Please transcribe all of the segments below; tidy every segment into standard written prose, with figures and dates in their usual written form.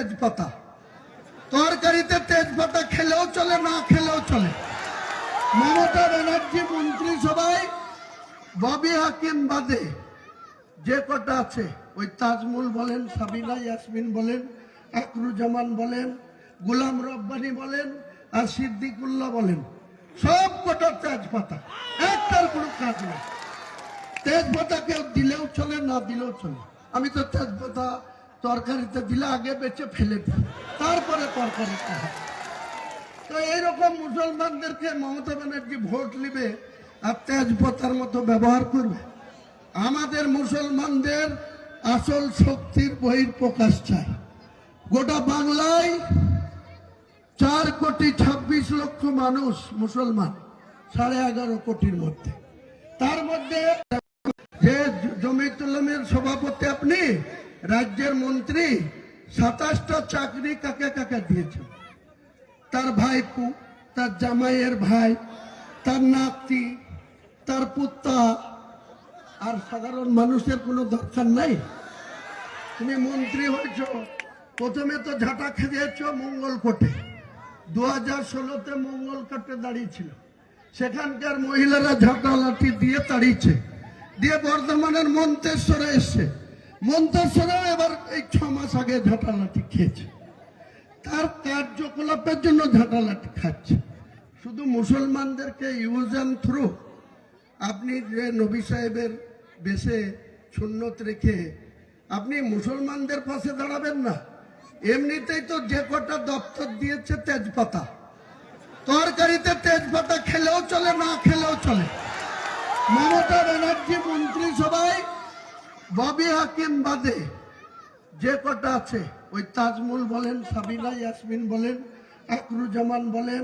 তেজপাতা, তরকারিতে তেজপাতা খেলেও চলে, না খেলেও চলে। মমতা ব্যানার্জি মন্ত্রিসভায় ববি হাকিম বাদে যে কটা আছে, ওই তাজমুল বলেন, সাবিনা ইয়াসমিন বলেন, আকরুজ্জামান বলেন, গোলাম রব্বানী বলেন, আর সিদ্দিকুল্লাহ বলেন, সব কটা তেজপাতা, একটার কোনো কাজ নেই। তেজপাতা কেউ দিলেও চলে, না দিলেও চলে। আমি তো তেজপাতা তরকারিতে দিলে আগে বেঁচে ফেলে দিই, তারপরে তরকারিতে হয়। তো এইরকম মুসলমানদেরকে মমতা ব্যানার্জি ভোট নিবে আর তেজপাতার মতো ব্যবহার করবে। আমাদের মুসলমানদের আসল শক্তির বহিঃপ্রকাশ চাই। গোটা বাংলায় 4,26,00,000 মানুষ মুসলমান, 11.5 কোটির মধ্যে। তার মধ্যে যে জমিয়তুল উলামার সভাপতি, আপনি রাজ্যের মন্ত্রী, 27টা চাকরি কাকে কাকে দিয়েছেন? তার ভাইপু, তার জামাইয়ের ভাই, তার নাতি, তার পুত্রা। আর সাধারণ মানুষের কোনো দরকার নাই? তুমি মন্ত্রী হয়েছ, প্রথমে তো ঝাঁটা খেয়েছ মঙ্গলকোটে, 2016-তে মঙ্গলকোটে দাঁড়িয়েছিল, সেখানকার মহিলারা ঝাঁটা লাঠি দিয়ে তাড়িয়েছে, দিয়ে বর্ধমানের মন্তেশ্বরে এসছে, মন্তেশ্বরে এবার এই 6 মাস আগে ঝাঁটা লাঠি খেয়েছে। তার কার্যকলাপের জন্য ঝাঁটা লাঠি খাচ্ছে। শুধু মুসলমানদেরকে ইউজ অ্যান্ড থ্রু। আপনি যে নবী সাহেবের বেশে সুন্নত রেখে আপনি মুসলমানদের পাশে দাঁড়াবেন না। এমনিতেই তো যে কটা দপ্তর দিয়েছে তেজপাতা, তরকারিতে তেজপাতা খেলেও চলে, না খেলেও চলে। মমতা ব্যানার্জি মন্ত্রিসভায় ববি হাকিম বাদে যে কটা আছে, ওই তাজমুল বলেন, সাবিনা ইয়াসমিন বলেন, আকরুজ্জামান বলেন,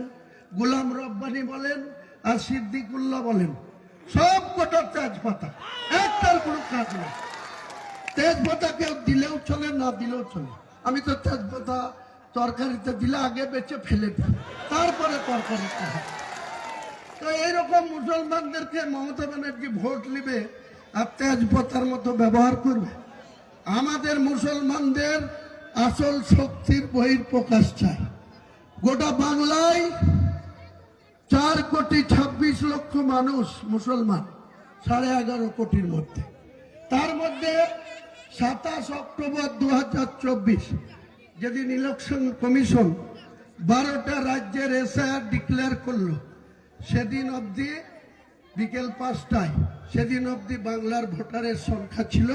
গোলাম রব্বানী বলেন, আর সিদ্দিকুল্লাহ বলেন, সব কটা তেজপাতা, একটার কোনো কাজ নেই। তেজপাতা কেউ দিলেও চলে, না দিলেও চলে। আমি তো তেজপাতা তরকারিতে দিলে আগে বেঁচে ফেলে দিই, তারপরে তরকারিতে হয়। তো এইরকম মুসলমানদেরকে মমতা ব্যানার্জি ভোট নিবে আর তেজপাতার মতো ব্যবহার করবে। আমাদের মুসলমানদের আসল শক্তির বহিঃপ্রকাশ চাই। গোটা বাংলায় 4,26,00,000 মানুষ মুসলমান, 11.5 কোটির মধ্যে। তার মধ্যে 27 অক্টোবর 2024 যেদিন ইলেকশন কমিশন 12টা রাজ্যের এসআইআর ডিক্লেয়ার করলো, সেদিন অবধি বিকেল 5টায়, সেদিন অবধি বাংলার ভোটারের সংখ্যা ছিল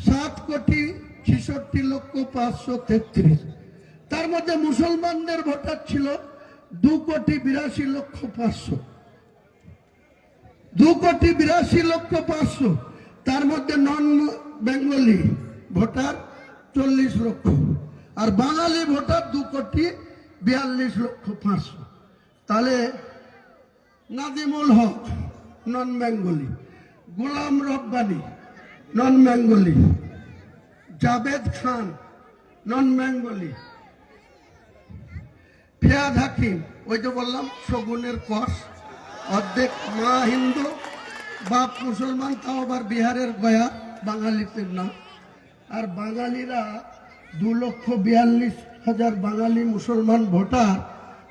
7,66,533। তার মধ্যে মুসলমানদের ভোটার ছিল 2,82,500। 2,82,500। তার মধ্যে নন বেঙ্গলি ভোটার 40 লক্ষ, আর বাঙালি ভোটার 2,42,500। তাহলে নাদিমুল হক নন বেঙ্গলি, গোলাম রব্বানী নন বেঙ্গলি, জাভেদ খান নন বেঙ্গলি, ফিয়াদ হাকিম, ওই যে বললাম শগুনের কস, অর্ধেক মা হিন্দু বাপ মুসলমান, তাও আবার বিহারের গয়া, বাঙালিদের নাম। আর বাঙালিরা 2,42,000 বাঙালি মুসলমান ভোটার,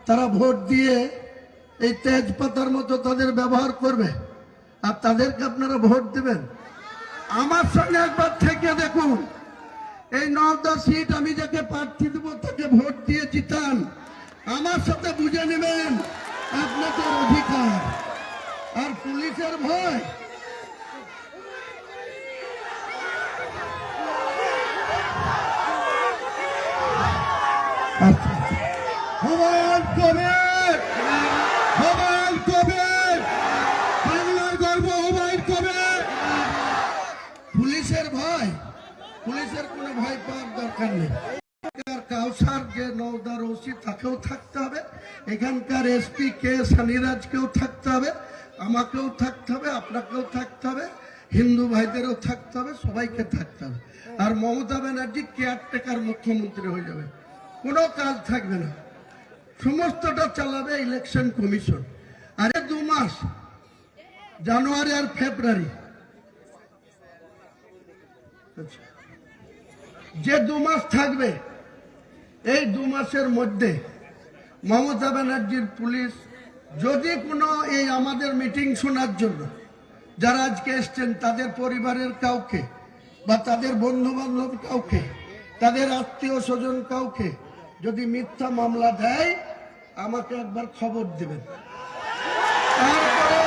তারা ভোট দিয়ে এই তেজপাতার মতো তাদের ব্যবহার করবে, আর তাদেরকে আপনারা ভোট দেবেন। আমার সঙ্গে একবার থেকে দেখুন, এই 9-10 সিট আমি যাকে প্রার্থী দেবো তাকে ভোট দিয়ে জিতান। আমার সাথে বুঝে নেবেন আপনাদের অধিকার। আর পুলিশের ভয়, হুমায়ুন কবির, হুমায়ুন কবির, বাংলার গর্ব হুমায়ুন কবির। পুলিশের ভয়, পুলিশের কোনো ভয় পাওয়ার দরকার নেই। কাউসার যে নওদার ওসি, তাকেও থাকতে হবে, এখানকার এসপি কে সানিরাজকেও থাকতে হবে, আমাকেও থাকতে হবে, আপনাকেও থাকতে হবে, হিন্দু ভাইদেরও থাকতে হবে, সবাইকে থাকতে হবে। আর মমতা ব্যানার্জি কেয়ারটেকার মুখ্যমন্ত্রী হয়ে যাবে, কোনো কাজ থাকবে না, সমস্তটা চালাবে ইলেকশন কমিশন। আর 2 মাস, জানুয়ারি আর ফেব্রুয়ারি, যে 2 মাস থাকবে, এই 2 মাসের মধ্যে মমতা ব্যানার্জির পুলিশ যদি কোনো এই আমাদের মিটিং শোনার জন্য যারা আজকে এসছেন তাদের পরিবারের কাউকে বা তাদের বন্ধু বান্ধব কাউকে, তাদের আত্মীয় স্বজন কাউকে যদি মিথ্যা মামলা দেয়, আমাকে একবার খবর দেবেন। তারপরে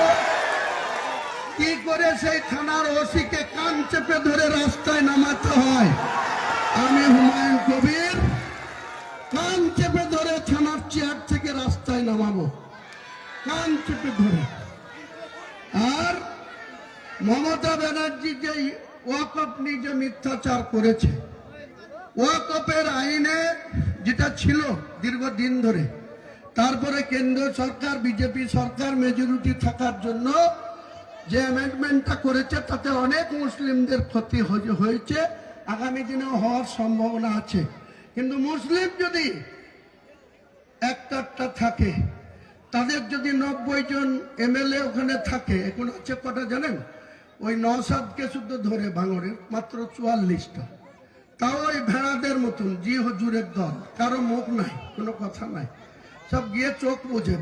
কি করে সেই থানার ওসিকে কান চেপে ধরে রাস্তায় নামাতে হয়, আমি হুমায়ুন কবির কান চেপে ধরে থানার চেয়ার থেকে রাস্তায় নামাবো, কান চেপে ধরে। আর মমতা ব্যানার্জি যে ওয়াকফ নিয়ে যে মিথ্যাচার করেছে, ওয়াকফের আইনে যেটা ছিল দীর্ঘদিন ধরে, তারপরে কেন্দ্রীয় সরকার বিজেপি সরকার মেজরিটি থাকার জন্য যে অ্যামেন্ডমেন্টটা করেছে তাতে অনেক মুসলিমদের ক্ষতি হয়েছে, আগামী দিনেও হওয়ার সম্ভাবনা আছে। কিন্তু মুসলিম যদি একটা থাকে, তাদের যদি 90 জন এমএলএ ওখানে থাকে, এখন হচ্ছে কটা জানেন? ওই নওশাদকে শুদ্ধ ধরে ভাঙড়ের মাত্র 44টা, তাও ওই ভেড়াদের মতন, জি হুজুরের দল, কারো মুখ নাই, কোনো কথা নাই, সব গিয়ে চোখ বুঝে।